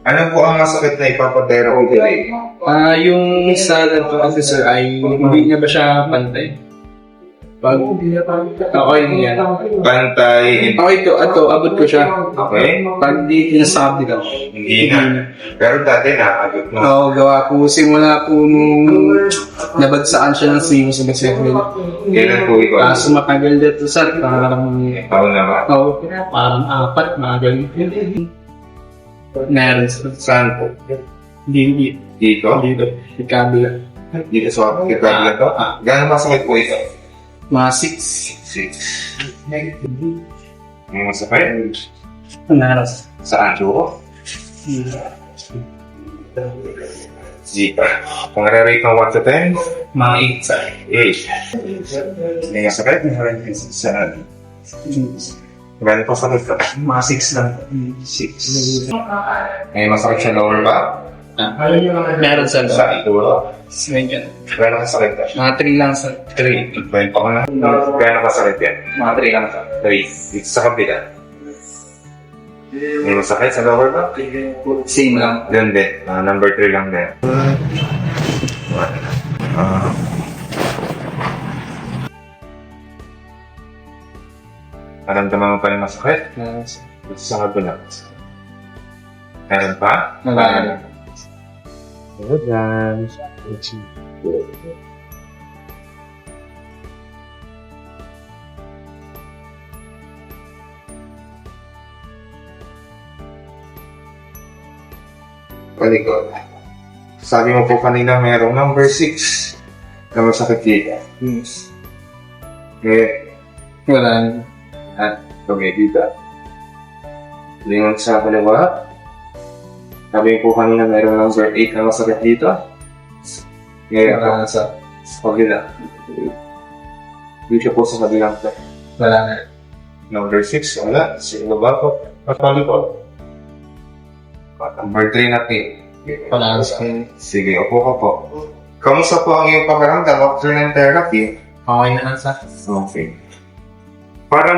Ano po ang masakit na ipapatera ko today? Yung sa ganito kasi sir ay hindi niya ba siya pantay? Pag okay yan. Pantay. Okay ito, abot ko siya. Okay? Pag di kinasabi ka. Hindi na. Pero dati nakagod mo. Oo, gawa ko. Simula po nung nabagsaan siya ng swing sa Bessel. Kailan po ikaw? Kaso matagal dito sir. Parang, Taon na ba? parang 4, mga ganun. Meron sir. Saan po? Dito. Dito? Sa kabila. Dito sa kikabila to? Gano'n masakit po ito? Mga 6. Ang masakit? 6. Meron. Saan? Duro? Zika. Kung re-rate ng 1 to 10? Mga 8. May masakit? Saan? Gano'n po sakit ka? 8. Mga 6 lang. 6. May masakit sa lower back? Meron sir. Sa ituro? Ganyan. Gano'n kasakit ka? Mga 3 lang sir. 3. Kwento ko na. Gano'n kasakit yan? Mga 3 lang sir. 3. Dito sa kabila. May masakit sa lower back? Same lang. Doon din. Number 3 lang din. Naramdaman mo pa rin masakit? Dito sa kabila. Meron pa? Wala. Palikod. Sabi mo po kanina merong number 6 na masakit dito. Wala. At dito. Lingon sa kaliwa. Sabi po kanina merong number 8 na masakit dito. Wala sa. Kabila. Dito po sa kabilang to. Wala na. Number 6, wala. Sino ba po? Palikod. Number 3 na pin. Wala sa. Sige, upo ka po. Kamusta po ang iyong pakiramdam after ng therapy? Okay na lang sa. Okay. Para